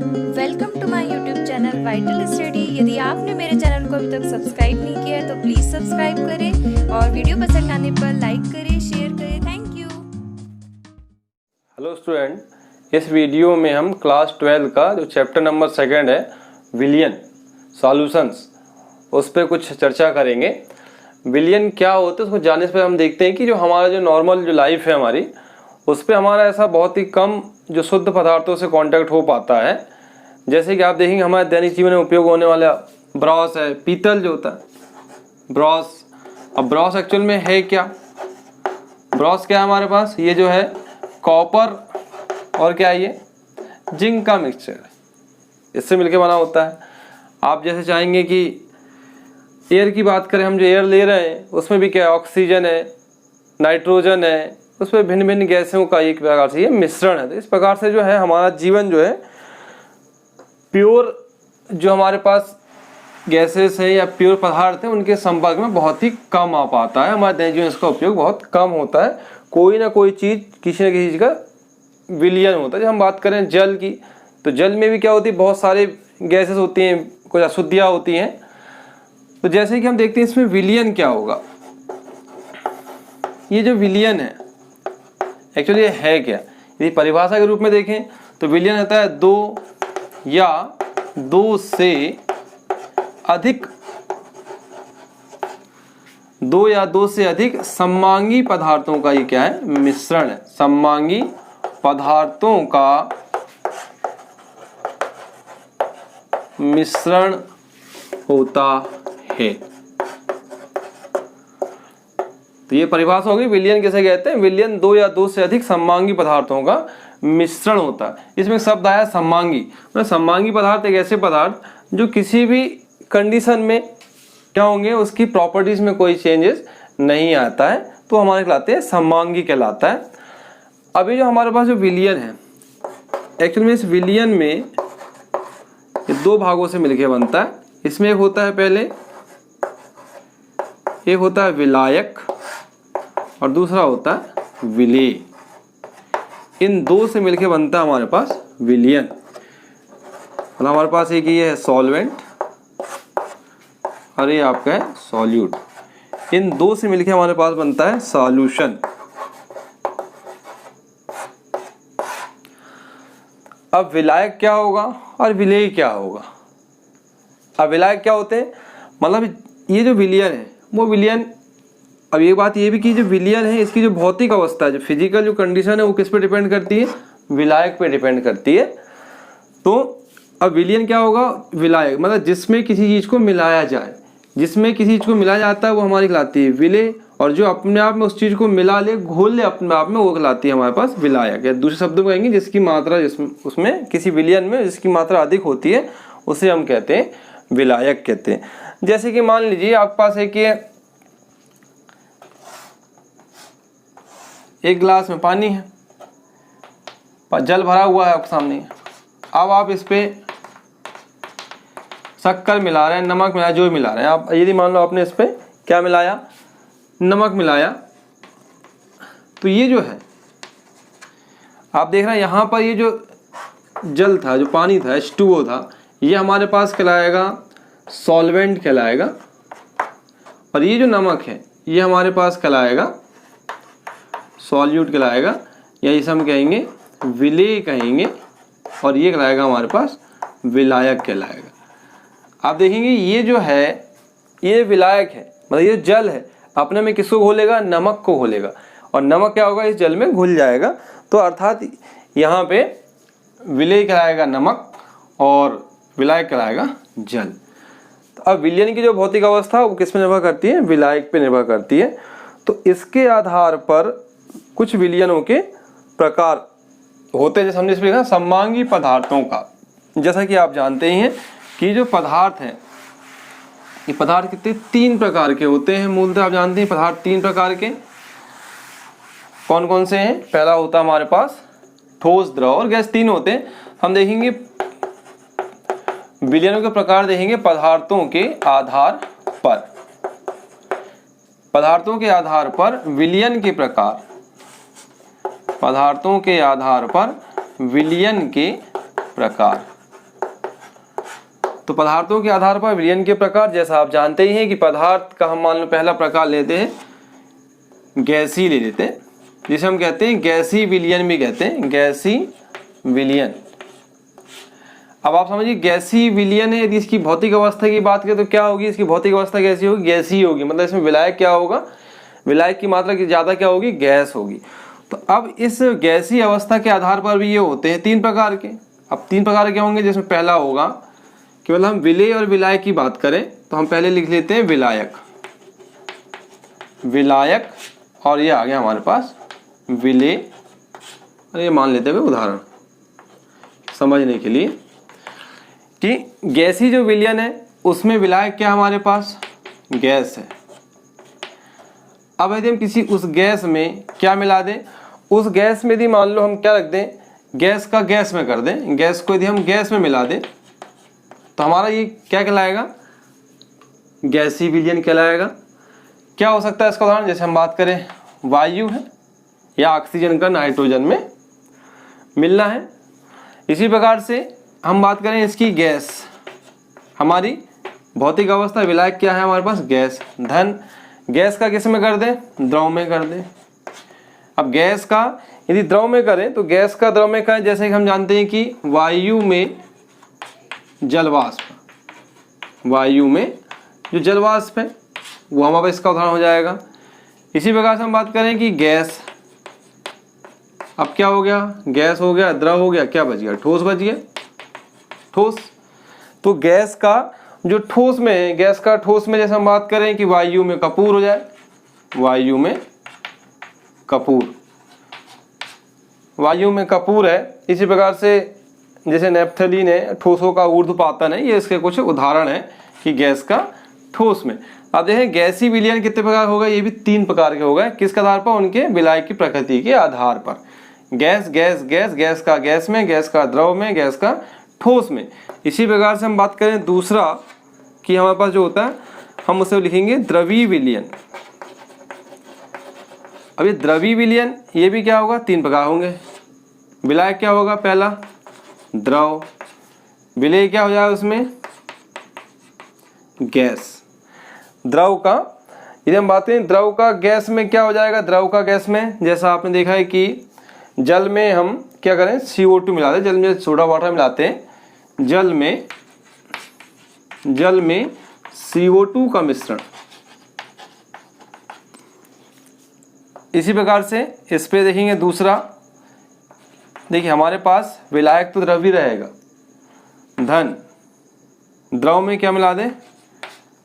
Welcome to my YouTube channel Vital Study. यदि आपने मेरे चैनल को अभी तक सब्सक्राइब नहीं किया है तो प्लीज़ सब्सक्राइब करें और वीडियो पसंद आने पर लाइक करें, शेयर करें। Thank you. हेलो स्टूडेंट, इस वीडियो में हम क्लास 12 का जो चैप्टर नंबर 2 है विलियन सॉल्यूशंस, उस पर कुछ चर्चा करेंगे। विलियन क्या होते हैं उसको जानने से हम देखते हैं कि जो हमारा जो नॉर्मल जो लाइफ है हमारी, उस पर हमारा ऐसा बहुत ही कम जो शुद्ध पदार्थों से कांटेक्ट हो पाता है। जैसे कि आप देखेंगे हमारे दैनिक जीवन में उपयोग होने वाला ब्रश है, पीतल जो होता है ब्रश। अब ब्रश एक्चुअल में है क्या? ब्रश क्या है हमारे पास? ये जो है कॉपर और क्या है ये जिंक का मिक्सचर, इससे मिलके बना होता है। आप जैसे चाहेंगे कि एयर की बात करें, हम जो एयर ले रहे हैं उसमें भी क्या है, ऑक्सीजन है, नाइट्रोजन है, उसमें भिन्न भिन्न गैसों का एक प्रकार से ये मिश्रण है। तो इस प्रकार से जो है हमारा जीवन जो है प्योर जो हमारे पास गैसेस है या प्योर पदार्थ है उनके संपर्क में बहुत ही कम आ पाता है। हमारे दैनिक जीवन इसका उपयोग बहुत कम होता है। कोई ना कोई चीज़ किसी न किसी चीज़ का विलयन होता है। जब हम बात करें जल की, तो जल में भी क्या होती है, बहुत सारे गैसेस होती हैं, कुछ अशुद्धियाँ होती हैं। तो जैसे कि हम देखते हैं इसमें विलयन क्या होगा। ये जो विलयन है एक्चुअली ये है क्या? यदि परिभाषा के रूप में देखें तो विलयन होता है दो या दो से अधिक सममांगी पदार्थों का ये क्या है, मिश्रण है। सममांगी पदार्थों का मिश्रण होता है। तो ये परिभाषा होगी विलयन किसे कहते हैं। विलयन दो या दो से अधिक सममांगी पदार्थों का मिश्रण होता है। इसमें शब्द आया सममांगी। मतलब सममांगी पदार्थ एक ऐसे पदार्थ जो किसी भी कंडीशन में क्या होंगे, उसकी प्रॉपर्टीज में कोई चेंजेस नहीं आता है, तो हमारे कहलाते हैं सममांगी कहलाता है। अभी जो हमारे पास जो विलयन है एक्चुअली में इस विलयन में ये दो भागों से मिलकर बनता है। इसमें एक होता है पहले एक होता है विलायक और दूसरा होता है विलेय। इन दो से मिलके बनता है हमारे पास विलयन। मतलब हमारे पास एक ये है सॉल्वेंट और ये आपका है सॉल्यूट। इन दो से मिलके हमारे पास बनता है सॉल्यूशन। अब विलायक क्या होगा और विलेय क्या होगा? अब विलायक क्या होते हैं, मतलब ये जो विलयन है वो विलयन, अब ये बात ये भी कि जो विलयन है इसकी जो भौतिक अवस्था है, जो फिजिकल जो कंडीशन है वो किस पे डिपेंड करती है, विलायक पे डिपेंड करती है। तो अब विलयन क्या होगा, विलायक मतलब जिसमें किसी चीज़ को मिलाया जाए, जिसमें किसी चीज़ को मिलाया जाता है वो हमारी कहलाती है विलेय, और जो अपने आप में उस चीज़ को मिला ले, घोल ले अपने आप में, वो कहलाती है हमारे पास विलायक। या दूसरे शब्दों में कहेंगे जिसकी मात्रा उसमें किसी विलयन में जिसकी मात्रा अधिक होती है उसे हम कहते हैं विलायक कहते हैं। जैसे कि मान लीजिए आपके पास एक गिलास में पानी है, जल भरा हुआ है आपके सामने। अब आप इस पे शक्कर मिला रहे हैं, नमक मिला, जो मिला रहे हैं आप। यदि मान लो आपने इस पे क्या मिलाया, नमक मिलाया, तो ये जो है आप देख रहे हैं यहाँ पर ये जो जल था, जो पानी था, H2O था, ये हमारे पास कहलाएगा सॉल्वेंट कहलाएगा, और ये जो नमक है ये हमारे पास कहलाएगा सॉल्यूट कहलाएगा, या इसे हम कहेंगे विलेय कहेंगे, और ये कहलाएगा हमारे पास विलायक कहलाएगा। आप देखेंगे ये जो है ये विलायक है, मतलब ये जल है अपने में किसको घोलेगा, नमक को घोलेगा, और नमक क्या होगा, इस जल में घुल जाएगा। तो अर्थात यहाँ पे विलेय कहलाएगा नमक और विलायक कहलाएगा जल। तो अब विलयन की जो भौतिक अवस्था वो किस पे निर्भर करती है, विलायक पे निर्भर करती है। तो इसके आधार पर कुछ विलयनों के प्रकार होते हैं। जैसे हमने इसमें देखा सममांगी पदार्थों का, जैसा कि आप जानते ही हैं कि जो पदार्थ हैं ये पदार्थ कितने, 3 प्रकार के होते हैं मूलतः। आप जानते हैं पदार्थ 3 प्रकार के कौन कौन से हैं। पहला होता है हमारे पास ठोस, द्रव और गैस, 3 होते हैं। हम देखेंगे विलयनों के प्रकार, देखेंगे पदार्थों के आधार पर, पदार्थों के आधार पर विलयन के प्रकार, पदार्थों के आधार पर विलयन के प्रकार। तो पदार्थों के आधार पर विलयन के प्रकार, जैसा आप जानते ही हैं कि पदार्थ का हम मान लो पहला प्रकार लेते हैं गैसीय ले लेते हैं, जिसे हम कहते हैं गैसीय विलयन भी कहते हैं, गैसीय विलयन। अब आप समझिए गैसीय विलयन है, यदि इसकी भौतिक अवस्था की बात करें तो क्या होगी, इसकी भौतिक अवस्था कैसी होगी, गैसीय होगी। मतलब इसमें विलायक क्या होगा, विलायक की मात्रा की ज़्यादा क्या होगी, गैस होगी। तो अब इस गैसीय अवस्था के आधार पर भी ये होते हैं 3 प्रकार के। अब 3 प्रकार के होंगे, जिसमें पहला होगा कि मतलब हम विलेय और विलायक की बात करें तो हम पहले लिख लेते हैं विलायक, विलायक, और ये आ गया हमारे पास विलेय। और ये मान लेते हैं उदाहरण समझने के लिए कि गैसीय जो विलयन है उसमें विलायक क्या हमारे पास, गैस है। अब यदि हम किसी उस गैस में क्या मिला दें, उस गैस में यदि मान लो हम क्या रख दें, गैस का गैस में कर दें, गैस को यदि हम गैस में मिला दें तो हमारा ये क्या कहलाएगा, गैसीय विलयन कहलाएगा। क्या हो सकता है इसका उदाहरण, जैसे हम बात करें वायु है या ऑक्सीजन का नाइट्रोजन में मिलना है। इसी प्रकार से हम बात करें इसकी गैस, हमारी भौतिक अवस्था विलायक क्या है हमारे पास, गैस। धन गैस का किस में कर दें, द्रव में कर दें। अब गैस का यदि द्रव में करें तो गैस का द्रव में करें, जैसे कि हम जानते हैं कि वायु में जलवाष्प, वायु में जो जलवाष्प है वो हमारे इसका उदाहरण हो जाएगा। इसी प्रकार से हम बात करें कि गैस, अब क्या हो गया, गैस हो गया, द्रव हो गया, क्या बच गया, ठोस बच गया, ठोस। तो गैस का जो ठोस में है, गैस का ठोस में जैसे हम बात करें कि वायु में कपूर हो जाए, वायु में कपूर, वायु में कपूर है। इसी प्रकार से जैसे नेप्थलीन है, ठोसों का ऊर्ध्वपातन है, ये इसके कुछ उदाहरण है कि गैस का ठोस में। अब देखें गैसीय विलयन कितने प्रकार होगा, ये भी 3 प्रकार के हो गए। किसके आधार पर, उनके विलायक की प्रकृति के आधार पर। गैस गैस गैस, गैस का गैस में, गैस का द्रव में, गैस का ठोस में। इसी प्रकार से हम बात करें दूसरा कि हमारे पास जो होता है हम उसे लिखेंगे द्रवीय विलयन। अब ये द्रवीय विलयन ये भी क्या होगा, 3 प्रकार होंगे। विलायक क्या होगा, पहला द्रव, विलेय क्या हो जाएगा उसमें, गैस। द्रव का यदि हम बात करें द्रव का गैस में क्या हो जाएगा, द्रव का गैस में जैसा आपने देखा है कि जल में हम क्या करें, CO2 मिलाते हैं, जल में सोडा वाटर मिलाते हैं, जल में CO2 का मिश्रण। इसी प्रकार से इस पे देखेंगे दूसरा, देखिए हमारे पास विलायक तो द्रव्य रहेगा, धन द्रव में क्या मिला दें,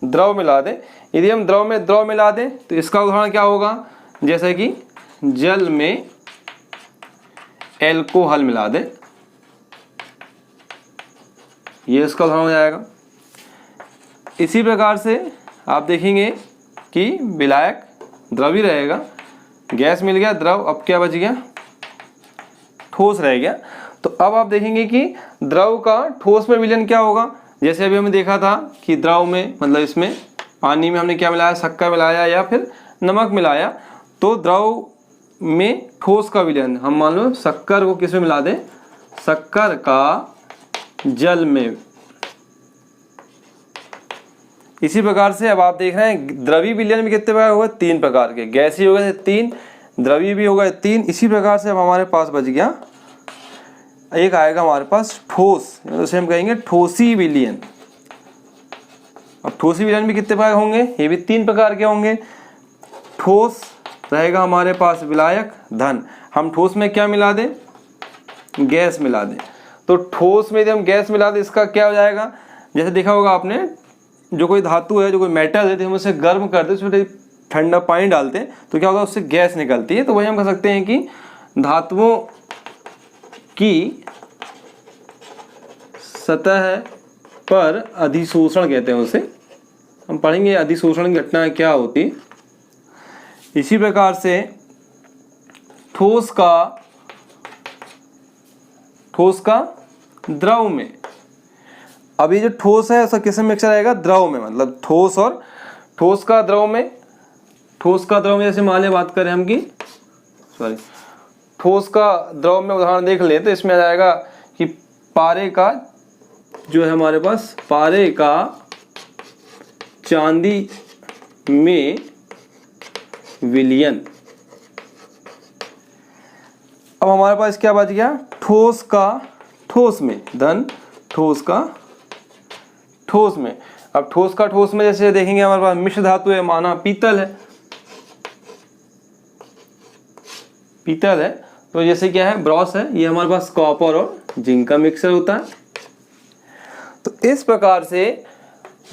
द्रव मिला दें। यदि हम द्रव में द्रव मिला दें तो इसका उदाहरण क्या होगा, जैसे कि जल में एल्कोहल मिला दें, ये इसका उदाहरण हो जाएगा। इसी प्रकार से आप देखेंगे कि विलायक द्रव्य रहेगा, गैस मिल गया, द्रव, अब क्या बच गया, ठोस रह गया। तो अब आप देखेंगे कि द्रव का ठोस में विलयन क्या होगा, जैसे अभी हमने देखा था कि द्रव में मतलब इसमें पानी में हमने क्या मिलाया, शक्कर मिलाया या फिर नमक मिलाया, तो द्रव में ठोस का विलयन हम मान लो शक्कर को किस में मिला दें, शक्कर का जल में। इसी प्रकार से अब आप देख रहे हैं द्रवीय विलयन में कितने प्रकार हो गए, 3 प्रकार के। गैसीय हो गए 3, द्रवीय भी हो गए 3। इसी प्रकार से अब हमारे पास बच गया एक आएगा हमारे पास ठोस, उसे हम कहेंगे ठोसी विलयन। अब ठोसी विलयन भी कितने प्रकार होंगे, ये भी 3 प्रकार के होंगे। ठोस रहेगा हमारे पास विलायक, धन, हम ठोस में क्या मिला दें, गैस मिला दें। तो ठोस में यदि हम गैस मिला दें इसका क्या हो जाएगा, जैसे देखा होगा आपने, जो कोई धातु है, जो कोई मेटल है, तो हम उसे गर्म करते हैं, उसमें ठंडा पानी डालते हैं तो क्या होगा, उससे गैस निकलती है। तो वही हम कह सकते हैं कि धातुओं की सतह पर अधिशोषण कहते हैं उसे, हम पढ़ेंगे अधिशोषण की घटना क्या होती है। इसी प्रकार से ठोस का द्रव में, अब ये जो ठोस है उसका किसमें मिक्सचर रहेगा, द्रव में, मतलब ठोस और ठोस का द्रव में। ठोस का द्रव में जैसे मान लें बात करें हम की ठोस का द्रव में उदाहरण देख ले तो इसमें आ जाएगा कि पारे का जो है हमारे पास पारे का चांदी में विलयन। अब हमारे पास क्या बच गया, ठोस का ठोस में, धन ठोस का ठोस में। अब ठोस का ठोस में जैसे देखेंगे हमारे पास मिश्र धातु है, माना पीतल है, पीतल है तो जैसे क्या है ब्रॉस है, ये हमारे पास कॉपर और जिंक का मिक्सर होता है। तो इस प्रकार से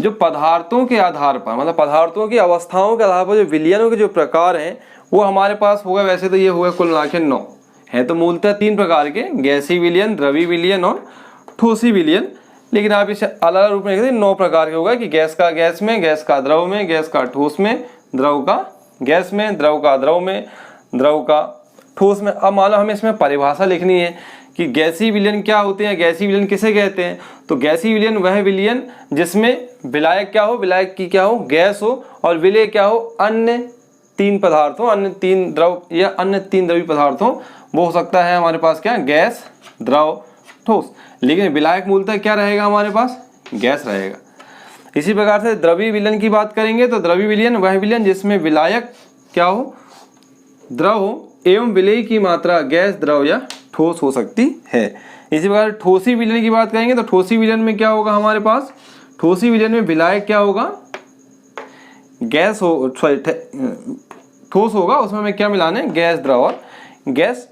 जो पदार्थों के आधार पर, मतलब पदार्थों की अवस्थाओं के आधार पर जो विलयनों के जो प्रकार हैं वो हमारे पास होगा। वैसे तो ये होगा कुल मिला के 9 है, तो मूलतः 3 प्रकार के, गैसीय विलयन, द्रवीय विलयन और ठोसी विलयन। लेकिन आप इसे अलग अलग रूप में लिखते हैं 9 प्रकार के होगा कि गैस का गैस में, गैस का द्रव में, गैस का ठोस में, द्रव का गैस में, द्रव का द्रव में, द्रव का ठोस में। अब मान लो हमें इसमें परिभाषा लिखनी है कि गैसीय विलयन क्या होते हैं, गैसीय विलयन किसे कहते हैं। तो गैसीय विलयन वह विलयन जिसमें विलायक क्या हो, विलायक की क्या हो, गैस हो, और विलेय क्या हो, अन्य 3 पदार्थ हो, अन्य 3 द्रव या अन्य 3 द्रवीय पदार्थ हो। वो हो सकता है हमारे पास क्या, गैस, द्रव, ठोस। लेकिन विलायक मूलतः क्या रहेगा हमारे पास, गैस रहेगा। इसी प्रकार से द्रवीय विलयन की बात करेंगे तो द्रवीय विलयन वह विलयन जिसमें विलायक क्या हो, द्रव हो, एवं विलेय की मात्रा गैस, द्रव या ठोस हो सकती है। इसी प्रकार ठोसी विलयन की बात करेंगे तो ठोसी विलयन में क्या होगा हमारे पास, ठोसी विलयन में विलायक क्या होगा, गैस हो, ठोस होगा, उसमें हमें क्या मिलाने, गैस, द्रव और गैस,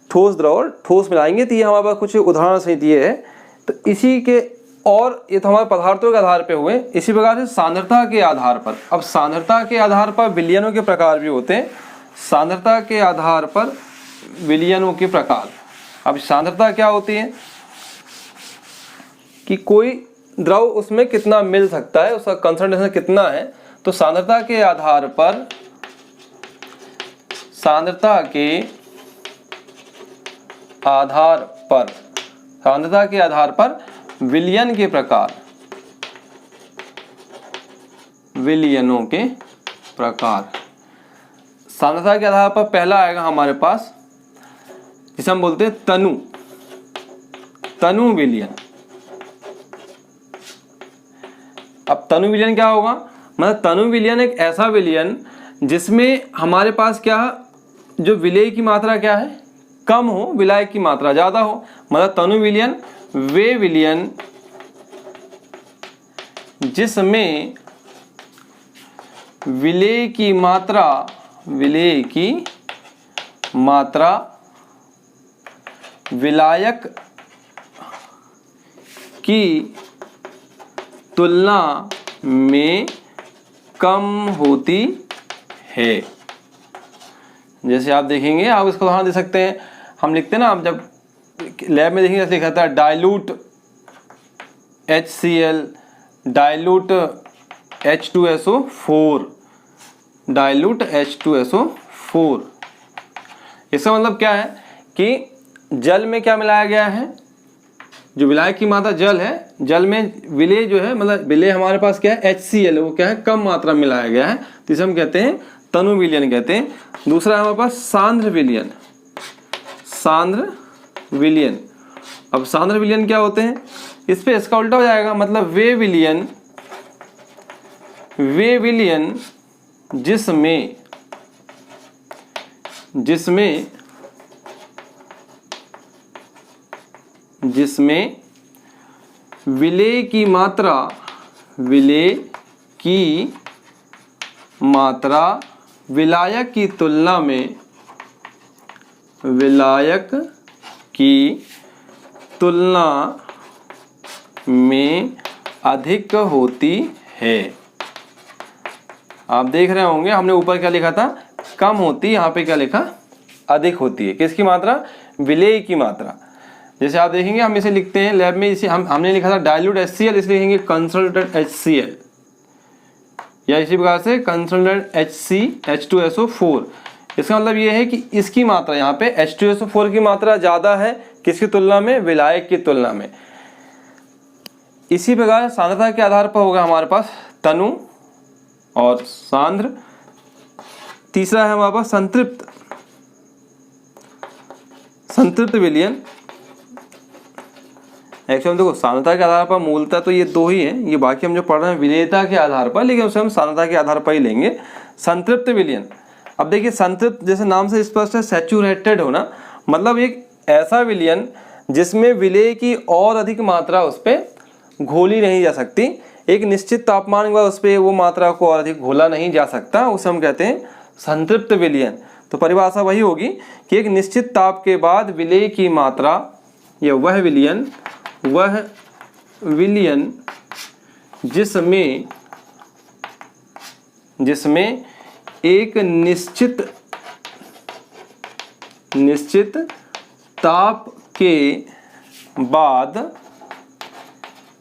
ठोस, द्रव और ठोस मिलाएंगे। तो ये हमारे पास कुछ उदाहरण सही दिए है। तो इसी के, और ये तो हमारे पदार्थों के आधार पे हुए। इसी प्रकार से सांद्रता के आधार पर, अब सांद्रता के आधार पर विलयनों के प्रकार भी होते हैं। सांद्रता के आधार पर विलयनों के प्रकार। अब सांद्रता क्या होती है कि कोई द्रव उसमें कितना मिल सकता है, उसका कंसंट्रेशन कितना है। तो सांद्रता के आधार पर, सांद्रता के आधार पर विलयन के प्रकार, विलयनों के प्रकार। सांद्रता के आधार पर पहला आएगा हमारे पास जिसे हम बोलते हैं तनु विलयन। अब तनु विलयन क्या होगा, मतलब तनु विलयन एक ऐसा विलयन जिसमें हमारे पास क्या, जो विलेय की मात्रा क्या है, कम हो, विलायक की मात्रा ज्यादा हो। मतलब तनु विलयन वे विलयन जिसमें विलेय की मात्रा विलायक की तुलना में कम होती है। जैसे आप देखेंगे, आप इसको उदाहरण दे सकते हैं। हम लिखते हैं ना, आप जब लैब में देखेंगे जैसे लिखा था dilute HCl, dilute H2SO4, dilute H2SO4। इसका मतलब क्या है कि जल में क्या मिलाया गया है, जो विलायक की मात्रा जल है, जल में विलेय जो है, मतलब विलेय हमारे पास क्या है, HCl, वो क्या है, कम मात्रा में मिलाया गया है, तो इसे हम कहते हैं तनु विलयन कहते हैं। दूसरा हमारे पास सांद्र विलयन, सांद्र विलयन। अब सांद्र विलयन क्या होते हैं, इस पे इसका उल्टा हो जाएगा, मतलब वे विलयन जिसमें विलेय की मात्रा विलायक की तुलना में अधिक होती है। आप देख रहे होंगे हमने ऊपर क्या लिखा था, कम होती, यहाँ पे क्या लिखा, अधिक होती है। किसकी मात्रा, विलेय की मात्रा। जैसे आप देखेंगे हम इसे लिखते हैं लैब में, इसे हमने लिखा था डाइल्यूट HCl, इसलिए लिखेंगे कंसंट्रेटेड HCl, या इसी प्रकार से कंसंट्रेटेड H2SO4। इसका मतलब ये है कि इसकी मात्रा, यहाँ पे H2SO4 की मात्रा ज़्यादा है किसकी तुलना में, विलायक की तुलना में। इसी प्रकार सांद्रता के आधार पर होगा हमारे पास तनु और सांद्र। तीसरा है हमारे पास संतृप्त विलयन। एक्चुअली देखो सांद्रता के आधार पर मूलतः तो ये दो ही हैं, ये बाकी हम जो पढ़ रहे हैं विलेयता के आधार पर, लेकिन उसे हम सांद्रता के आधार पर ही लेंगे। संतृप्त विलयन, अब देखिए संतृप्त जैसे नाम से स्पष्ट है, सैचुरेटेड होना, मतलब एक ऐसा विलयन जिसमें विलेय की और अधिक मात्रा उस पर घोली नहीं जा सकती, एक निश्चित तापमान के बाद उस पर वो मात्रा को और अधिक घोला नहीं जा सकता, उसे हम कहते हैं संतृप्त विलयन। तो परिभाषा वही होगी कि एक निश्चित ताप के बाद विलेय की मात्रा या वह विलयन जिसमें एक निश्चित ताप के बाद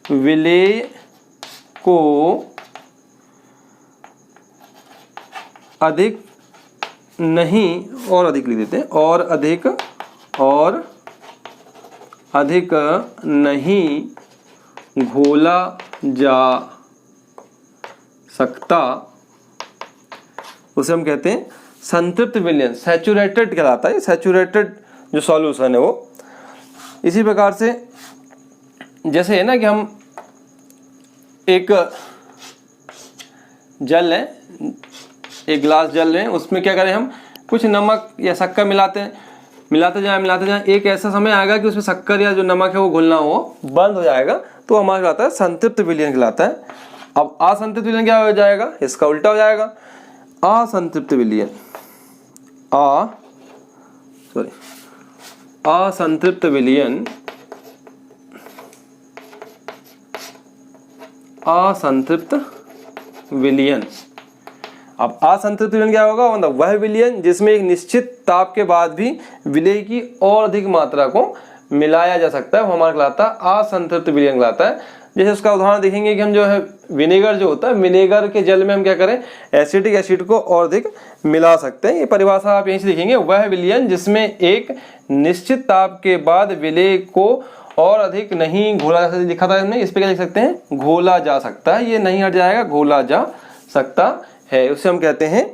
विलेय को अधिक नहीं, और अधिक लिख देते हैं, और अधिक नहीं घोला जा सकता, उसे हम कहते हैं संतृप्त विलयन। सैचुरेटेड कहलाता है, सैचुरेटेड जो सॉल्यूशन है वो। इसी प्रकार से जैसे है ना कि हम एक जल है, एक गिलास जल है, उसमें क्या करें हम कुछ नमक या शक्कर मिलाते जाएं, एक ऐसा समय आएगा कि उसमें शक्कर या जो नमक है वो घुलना हो बंद हो जाएगा, तो हमारा कहलाता है संतृप्त विलयन कहलाता है। अब असंतृप्त विलयन क्या हो जाएगा, इसका उल्टा हो जाएगा, असंतृप्त विलयन, असंतृप्त विलयन, असंतृप्त विलयन। अब असंतृप्त विलयन क्या होगा, मतलब वह विलयन जिसमें एक निश्चित ताप के बाद भी विलेय की और अधिक मात्रा को मिलाया जा सकता है, वो हमारा कहलाता है असंतृप्त विलयन कहलाता है। जैसे उसका उदाहरण देखेंगे कि हम जो है विनेगर जो होता है, विनेगर के जल में हम क्या करें, एसिटिक एसिड को और अधिक मिला सकते हैं। ये परिभाषा आप यहीं से देखेंगे, वह विलयन जिसमें एक निश्चित ताप के बाद विलेय को और अधिक नहीं घोला जा सकता, लिखा था हमने, इस पे क्या लिख सकते हैं, घोला जा सकता है, ये नहीं हट जाएगा, घोला जा सकता है, उसे हम कहते हैं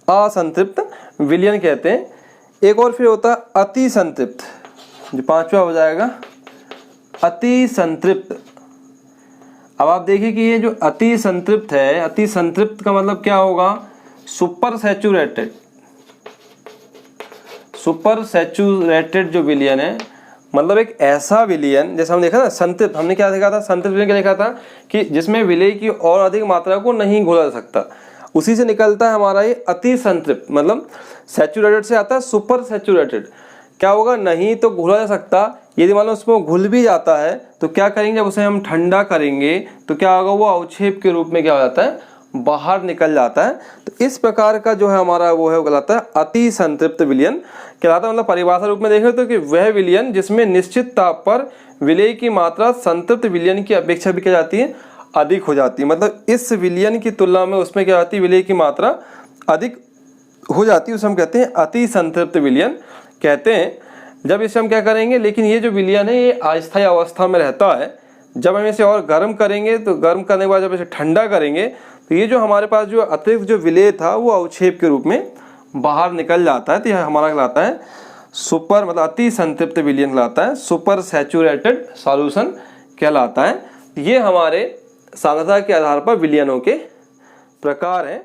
असंतृप्त विलयन कहते हैं। एक और फिर होता है अति संतृप्त, जो पांचवा हो जाएगा अति संतृप्त। अब आप देखिए कि ये जो अति संतृप्त है, अति संतृप्त का मतलब क्या होगा, सुपर सैचुरेटेड जो विलयन है, मतलब एक ऐसा विलयन, जैसे हम देखा ना संतृप्त, हमने क्या देखा था, संतृप्त विलयन क्या देखा था कि जिसमें विलेय की और अधिक मात्रा को नहीं घोला जा सकता, उसी से निकलता है हमारा ये अति संतृप्त, मतलब सैचुरेटेड से आता है सुपर सैचुरेटेड। क्या होगा, नहीं तो घोला जा सकता, यदि मान लो उसमें घुल भी जाता है तो क्या करेंगे, जब उसे हम ठंडा करेंगे तो क्या होगा, वो अवक्षेप के रूप में क्या हो जाता है, बाहर निकल जाता है। तो इस प्रकार का जो है हमारा वो है, वो कहलाता है अति संतृप्त विलयन कहलाता है। मतलब परिभाषा रूप में देखें तो कि वह विलयन जिसमें निश्चित ताप पर विलेय की मात्रा संतृप्त विलयन की अपेक्षा भी क्या जाती है, अधिक हो जाती है। मतलब इस विलयन की तुलना में उसमें क्या होती है, विलेय की मात्रा अधिक हो जाती है, उसे हम कहते हैं अति संतृप्त विलयन कहते हैं। जब इसे हम क्या करेंगे, लेकिन ये जो विलयन है ये अस्थायी अवस्था में रहता है, जब हम इसे और गर्म करेंगे तो गर्म करने के बाद जब इसे ठंडा करेंगे तो ये जो हमारे पास जो अतिरिक्त जो विलेय था वो अवक्षेप के रूप में बाहर निकल जाता है। तो यह हमारा कहलाता है सुपर, मतलब अति संतृप्त विलयन कहलाता है, सुपर सैचुरेटेड सॉल्यूशन कहलाता है। ये हमारे सांद्रता के आधार पर विलयनों के प्रकार हैं।